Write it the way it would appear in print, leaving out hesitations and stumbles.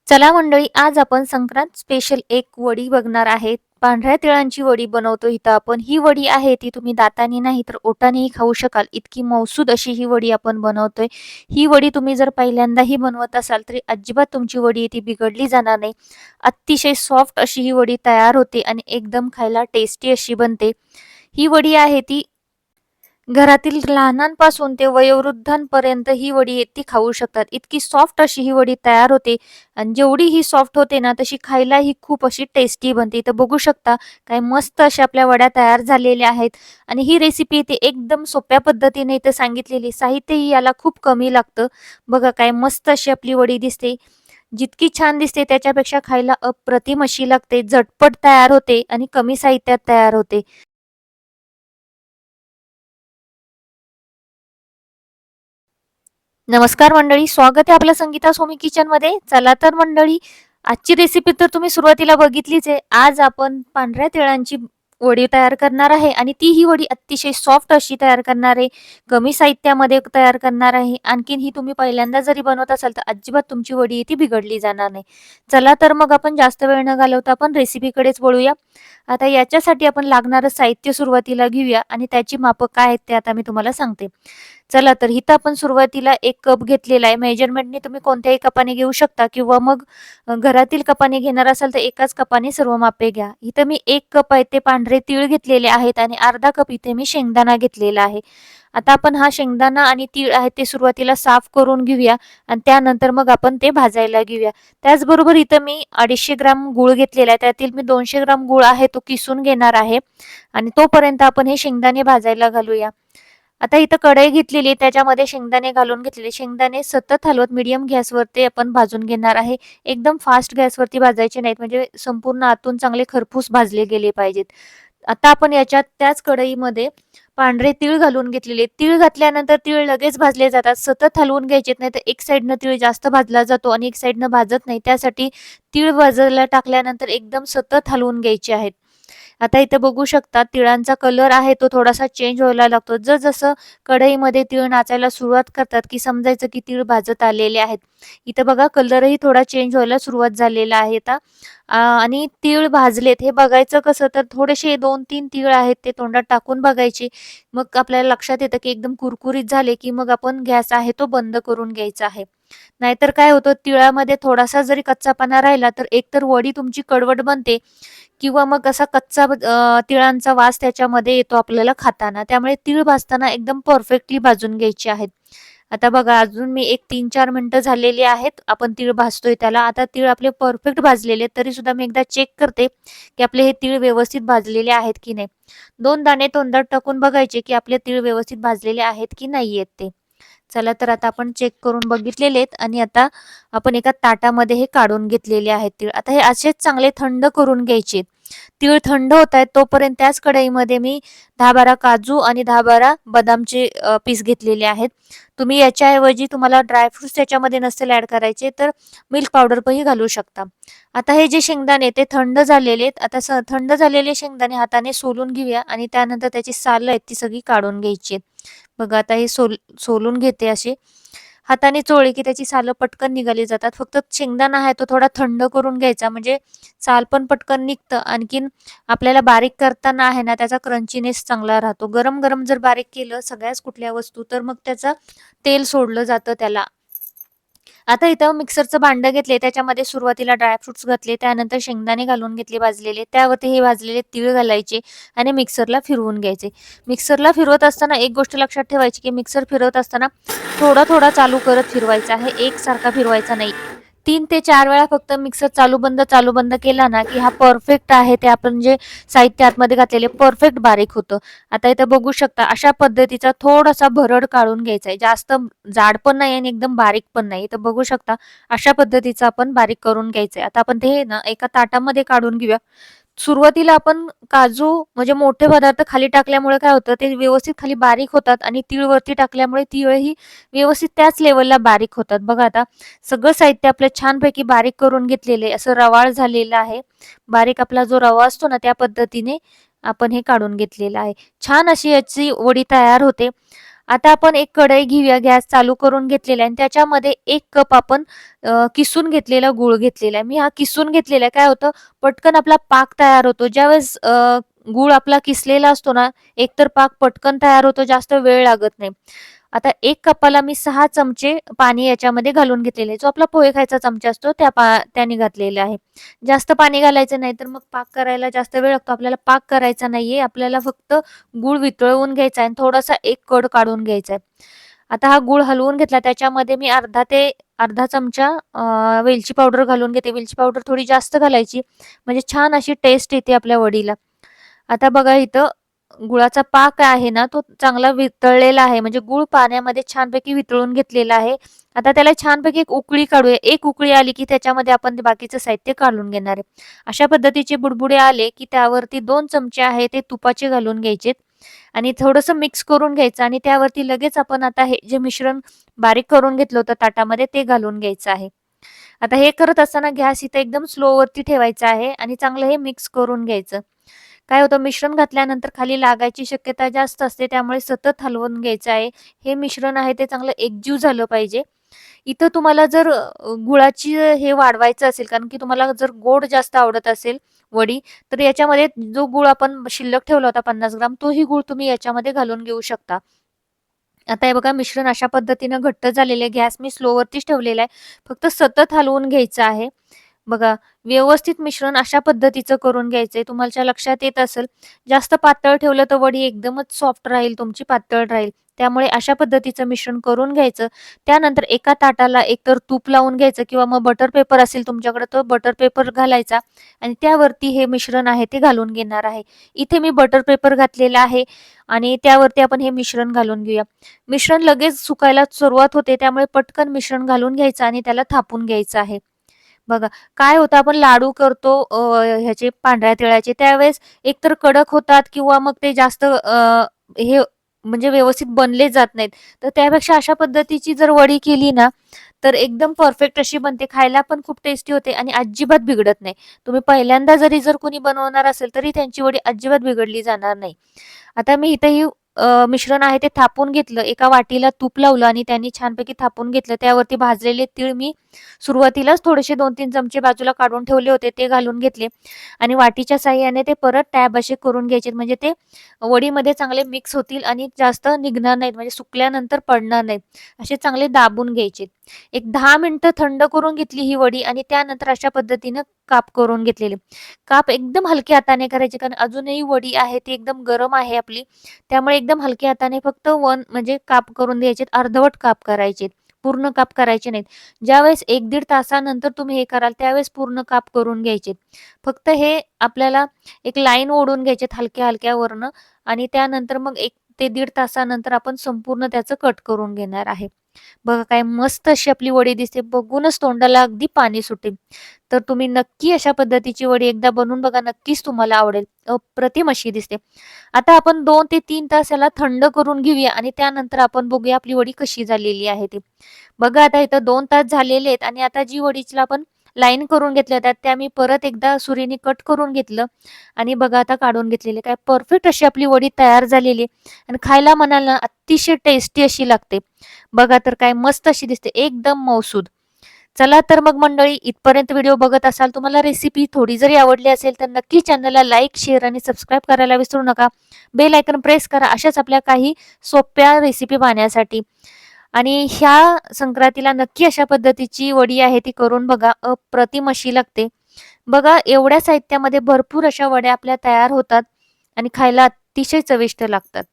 चला मंडळी, आज आपण संक्रांत स्पेशल एक वडी बघणार आहे. पांढऱ्या तिळांची वडी बनवतो इथं आपण. ही वडी आहे ती तुम्ही दातानी नाही तर ओठानेही खाऊ शकाल. इतकी मौसूद अशी ही वडी आपण बनवतोय. ही वडी तुम्ही जर पहिल्यांदाही बनवत असाल तरी अजिबात तुमची वडी ती बिघडली जाणार नाही. अतिशय सॉफ्ट अशी ही वडी तयार होते आणि एकदम खायला टेस्टी अशी बनते. ही वडी आहे ती घरातील लहानांपासून ते वयोवृद्धांपर्यंत ही वडी ती खाऊ शकतात. इतकी सॉफ्ट अशी ही वडी तयार होते आणि जेवढी ही सॉफ्ट होते ना तशी खायला ही खूप अशी टेस्टी बनते. इथं बघू शकता काय मस्त अशा आपल्या वड्या तयार झालेल्या आहेत आणि ही रेसिपी इथे एकदम सोप्या पद्धतीने इथं सांगितलेली. साहित्यही याला खूप कमी लागतं. बघा काय मस्त अशी आपली वडी दिसते. जितकी छान दिसते त्याच्यापेक्षा खायला अप्रतिम अशी लागते. झटपट तयार होते आणि कमी साहित्यात तयार होते. नमस्कार मंडळी, स्वागत आहे आपलं संगीता सोमी किचन मध्ये. चला तर मंडळी, आजची रेसिपी तर तुम्ही सुरुवातीला बघितलीच आहे. आज आपण पांढऱ्या तिळांची वडी तयार करणार आहे आणि ती ही वडी अतिशय सॉफ्ट अशी तयार करणार आहे. कमी साहित्यामध्ये तयार करणार आहे. आणखीन ही तुम्ही पहिल्यांदा जरी बनवत असाल तर अजिबात तुमची वडी ती बिघडली जाणार नाही. चला तर मग आपण जास्त वेळ न घालवता आपण रेसिपीकडेच वळूया. आता याच्यासाठी आपण लागणारं साहित्य सुरुवातीला घेऊया आणि त्याची मापं काय आहेत ते आता मी तुम्हाला सांगते. चला तर इथं आपण सुरुवातीला 1 कप घेतलेला आहे. मेजरमेंटने तुम्ही कोणत्याही कपाने घेऊ शकता किंवा मग घरातील कपाने घेणार असाल तर एकाच कपाने सर्व मापे घ्या. इथं मी 1 कप आहे ते पांढरे तीळ घेतलेले आहेत आणि अर्धा कप इथे मी शेंगदाणा घेतलेला आहे. आता आपण हा शेंगदाणा आणि तीळ आहे ते सुरुवातीला साफ करून घेऊया आणि त्यानंतर मग आपण ते भाजायला घेऊया. त्याचबरोबर इथं मी 250 ग्राम गूळ घेतलेला आहे. त्यातील मी 200 ग्राम गूळ आहे तो किसून घेणार आहे आणि तोपर्यंत आपण हे शेंगदाणे भाजायला घालूया. आता इथं कढई घेतलेली आहे त्याच्यामध्ये शेंगदाणे घालून घेतलेले. शेंगदाणे सतत हलवत मीडियम गॅसवरती आपण भाजून घेणार आहे. एकदम फास्ट गॅसवरती भाजायचे नाहीत, म्हणजे संपूर्ण आतून चांगले खरपूस भाजले गेले पाहिजेत. आता आपण याच्यात त्याच कढईमध्ये पांढरे तीळ घालून घेतलेले. तीळ घातल्यानंतर तीळ लगेच भाजले जातात. सतत हलवून घ्यायचे नाही तर एक साईडनं तीळ जास्त भाजला जातो आणि एक साईडनं भाजत नाही. त्यासाठी तीळ भाजायला टाकल्यानंतर एकदम सतत हलवून घ्यायचे आहेत. आता इथे बघू शकता तिळांचा कलर आहे तो थोडासा चेंज व्हायला लागतो. जसं कढईमध्ये तीळ नाचायला सुरुवात करतात की समजायचं की तीळ भाजत आलेले आहेत. इथं बघा कलरही थोडा चेंज व्हायला सुरुवात झालेला आहे आता. आणि तीळ भाजलेत हे बघायचं कसं, तर थोडेसे 2-3 तीळ आहेत ते तोंडात टाकून बघायचे. मग आपल्याला लक्षात येतं की एकदम कुरकुरीत झाले की मग आपण गॅस आहे तो बंद करून घ्यायचा आहे. नाहीतर काय होतं, तिळामध्ये थोडासा जरी कच्चापणा राहिला तर एकतर वडी तुमची कडवट बनते किंवा मग असा कच्चा तिळांचा वास त्याच्यामध्ये येतो आपल्याला खाताना. त्यामुळे तीळ भाजताना एकदम परफेक्टली भाजून घ्यायचे आहेत. आता बघा अजून मी एक 3-4 मिनिटं झालेली आहेत. आपण तीळ भाजतोय त्याला. आता तीळ आपले परफेक्ट भाजलेले तरी सुद्धा मी एकदा चेक करते की आपले हे तीळ व्यवस्थित भाजलेले आहेत की नाही. 2 दाणे तोंडात टाकून बघायचे की आपले तीळ व्यवस्थित भाजलेले आहेत की नाहीयेत ते. चला तर आता आपण चेक करून बघितलेले आहेत आणि आता आपण एका ताटामध्ये हे काढून घेतलेले आहेत तीळ. आता हे असेच चांगले थंड करून घ्यायचे. तीळ थंड होत आहेत तोपर्यंत त्याच कढईमध्ये मी 10-12 काजू आणि 10-12 बदामचे पीस घेतलेले आहेत. तुम्ही याच्याऐवजी तुम्हाला ड्रायफ्रुट्स त्याच्यामध्ये नसेल ॲड करायचे तर मिल्क पावडर पण घालू शकता. आता हे जे शेंगदाणे ते थंड झालेले आहेत. आता थंड झालेले शेंगदाणे हाताने सोलून घेऊया आणि त्यानंतर त्याची सालं आहेत ती सगळी काढून घ्यायची. बघा आता हे सोलून घेते असे. हाताने चोळले की त्याची सालं पटकन निघाली जातात. फक्त शेंगदाणा आहे तो थोडा थंड करून घ्यायचा, म्हणजे साल पण पटकन निघतं. आणखीन आपल्याला बारीक करताना आहे ना त्याचा क्रंचीनेस चांगला राहतो. गरम-गरम जर बारीक केलं सगळ्याच कुठल्या वस्तू तर मग त्याचं तेल सोडलं जातं त्याला. आता इथं मिक्सरचं भांडं घेतले त्याच्यामध्ये सुरुवातीला ड्रायफ्रुट्स घातले, त्यानंतर शेंगदाणे घालून घेतले भाजलेले, त्यावरती हे भाजलेले तीळ घालायचे आणि मिक्सरला फिरवून घ्यायचे. मिक्सरला फिरवत असताना एक गोष्ट लक्षात ठेवायची की मिक्सर फिरवत असताना थोडा थोडा चालू करत फिरवायचा आहे, एकसारखा फिरवायचा नाही. 3 ते 4 वेळा फक्त मिक्सर चालू बंद केला ना की हा परफेक्ट आहे ते आपण जे साहित्य आतमध्ये घातलेले परफेक्ट बारीक होतं. आता इथं बघू शकता अशा पद्धतीचा थोडासा भरड काढून घ्यायचा आहे. जास्त जाड पण नाही आणि एकदम बारीक पण नाही. इथं बघू शकता अशा पद्धतीचं आपण बारीक करून घ्यायचंय. आता आपण ते ना एका ताटामध्ये काढून घेऊया. सुरुवातीला आपण काजू म्हणजे मोठे पदार्थ खाली टाकल्यामुळे काय होतं ते व्यवस्थित खाली बारीक होतात आणि तीळ वरती टाकल्यामुळे तीळही व्यवस्थित त्याच लेवलला बारीक होतात. बघा आता सगळं साहित्य आपलं छानपैकी बारीक करून घेतलेले असं रवाळ झालेलं आहे. बारीक आपला जो रवा असतो ना त्या पद्धतीने आपण हे काढून घेतलेलं आहे. छान अशी याची वडी तयार होते. आता आपण एक कढई घेऊया, गॅस चालू करून घेतलेला आहे आणि त्याच्यामध्ये 1 कप आपण किसून घेतलेला गूळ घेतलेला आहे. मी हा किसून घेतलेला आहे. काय होतं, पटकन आपला पाक तयार होतो. ज्यावेळेस गूळ आपला किसलेला असतो ना, एकतर पाक पटकन तयार होतो, जास्त वेळ लागत नाही. आता 1 कपाला मी 6 चमचे पाणी याच्यामध्ये घालून घेतलेले आहे. जो आपला पोहे खायचा चमचा असतो त्याने घातलेला आहे. जास्त पाणी घालायचं नाही, तर मग पाक करायला जास्त वेळ लागतो. आपल्याला पाक करायचा नाहीये. आपल्याला फक्त गूळ वितळवून घ्यायचा आहे आणि थोडासा एक कड काढून घ्यायचा आहे. आता हा गूळ हलवून घेतला. त्याच्यामध्ये मी अर्धा चमचा वेलची पावडर घालून घेते. वेलची पावडर थोडी जास्त घालायची, म्हणजे छान अशी टेस्ट येते आपल्या वडीला. आता बघा इथं गुळाचा पाक आहे ना, तो चांगला वितळलेला आहे. म्हणजे गूळ पाण्यामध्ये छानपैकी वितळून घेतलेला आहे. आता त्याला छानपैकी एक उकळी काढूया. एक उकळी आली की त्याच्यामध्ये आपण ते बाकीचं साहित्य काढून घेणार आहे. अशा पद्धतीचे बुडबुडे आले की त्यावरती 2 चमचे आहे ते तुपाचे घालून घ्यायचेत आणि थोडंसं मिक्स करून घ्यायचं आणि त्यावरती लगेच आपण आता हे जे मिश्रण बारीक करून घेतलं होतं ताटामध्ये ते घालून घ्यायचं आहे. आता हे करत असताना गॅस इथं एकदम स्लोवरती ठेवायचा आहे आणि चांगलं हे मिक्स करून घ्यायचं. काय होतं, मिश्रण घातल्यानंतर खाली लागायची शक्यता जास्त असते, त्यामुळे सतत हलवून घ्यायचं आहे. हे मिश्रण आहे ते चांगलं एकजीव झालं पाहिजे. इथं तुम्हाला जर गुळाची हे वाढवायचं असेल, कारण की तुम्हाला जर गोड जास्त आवडत असेल वडी, तर याच्यामध्ये जो गूळ आपण शिल्लक ठेवला होता 50 ग्राम, तोही गूळ तुम्ही याच्यामध्ये घालून घेऊ शकता. आता हे बघा मिश्रण अशा पद्धतीनं घट्ट झालेलं आहे. गॅस मी स्लोवरतीच ठेवलेला आहे. फक्त सतत हलवून घ्यायचं आहे. बघा, व्यवस्थित मिश्रण अशा पद्धतीचं करून घ्यायचंय. तुमच्या लक्षात येत असेल, जास्त पातळ ठेवलं तर वडी एकदमच सॉफ्ट राहील, तुमची पातळ राहील. त्यामुळे अशा पद्धतीचं मिश्रण करून घ्यायचं. त्यानंतर एका ताटाला एकतर तूप लावून घ्यायचं किंवा मग बटर पेपर असेल तुमच्याकडे तर बटर पेपर घालायचा आणि त्यावरती हे मिश्रण आहे ते घालून घेणार आहे. इथे मी बटर पेपर घातलेला आहे आणि त्यावरती आपण हे मिश्रण घालून घेऊया. मिश्रण लगेच सुकायला सुरुवात होते, त्यामुळे पटकन मिश्रण घालून घ्यायचं आणि त्याला थापून घ्यायचं आहे. बघा, काय होतं आपण लाडू करतो ह्याचे पांढऱ्या तिळाचे त्यावेळेस एकतर कडक होतात किंवा मग ते जास्त हे म्हणजे व्यवस्थित बनले जात नाहीत. तर त्यापेक्षा अशा पद्धतीची जर वडी केली ना, तर एकदम परफेक्ट अशी बनते. खायला पण खूप टेस्टी होते आणि अजिबात बिघडत नाही. तुम्ही पहिल्यांदा जर कोणी बनवणार असेल, तरी त्यांची वडी अजिबात बिघडली जाणार नाही. आता मी इथे ही मिश्रण आहे ते थापून घेतलं. एका वाटीला तूप लावलं आणि त्यांनी छानपैकी थापून घेतलं. त्यावरती भाजलेले तीळ मी सुरुवातीलाच थोडेसे 2-3 चमचे बाजूला काढून ठेवले होते, ते घालून घेतले आणि वाटीच्या साहाय्याने ते परत टॅब असे करून घ्यायचे. म्हणजे ते वडीमध्ये चांगले मिक्स होतील आणि जास्त निघणार नाहीत, म्हणजे सुकल्यानंतर पडणार नाहीत. असे चांगले दाबून घ्यायचे. एक 10 मिनिटं थंड करून घेतली ही वडी आणि त्यानंतर अशा पद्धतीनं काप करून घेतलेले. काप एकदम हलक्या हाताने करायचे, कारण अजूनही वडी आहे ती एकदम गरम आहे आपली. त्यामुळे एकदम हलक्या हाताने फक्त म्हणजे काप करून द्यायचे, अर्धवट काप करायचे. पूर्ण काप करायचे नाहीत. ज्यावेळेस 1-1.5 तासानंतर तुम्ही हे कराल, त्यावेळेस पूर्ण काप करून घ्यायचे. फक्त हे आपल्याला एक लाईन ओढून घ्यायचे हलक्या-हलक्या वरनं आणि त्यानंतर मग 1 ते 1.5 तासानंतर आपण संपूर्ण त्याचं कट करून घेणार आहे. बघा काय मस्त अशी आपली वडी दिसते. बघूनच तोंडाला अगदी पाणी सुटेल. तर तुम्ही नक्की अशा पद्धतीची वडी एकदा बनवून बघा. नक्कीच तुम्हाला आवडेल. अप्रतिम अशी दिसते. आता आपण 2 ते 3 तास याला थंड करून घेऊया आणि त्यानंतर आपण बघूया आपली वडी कशी झालेली आहे ती. बघा आता इथं 2 तास झालेले आहेत आणि आता जी वडीची आपण लाईन करून घेतल्या होत्या त्या मी परत एकदा सुरीने कट करून घेतलं आणि बघा आता काढून घेतलेले. काय परफेक्ट अशी आपली वडी तयार झालेली आहे आणि खायला म्हणाल ना अतिशय टेस्टी अशी लागते. बघा तर काय मस्त अशी दिसते, एकदम मौसूद. चला तर मग मंडळी, इथपर्यंत व्हिडिओ बघत असाल, तुम्हाला रेसिपी थोडी जरी आवडली असेल तर नक्की चॅनलला लाईक, शेअर आणि सबस्क्राईब करायला विसरू नका. बेल आयकॉन प्रेस करा अशाच आपल्या काही सोप्या रेसिपी पाहण्यासाठी. आणि ह्या संक्रांतीला नक्की अशा पद्धतीची वडी आहे ती करून बघा. अप्रतिम अशी लागते. बघा एवढ्या साहित्यामध्ये भरपूर अशा वड्या आपल्या तयार होतात आणि खायला अतिशय चविष्ट लागतात.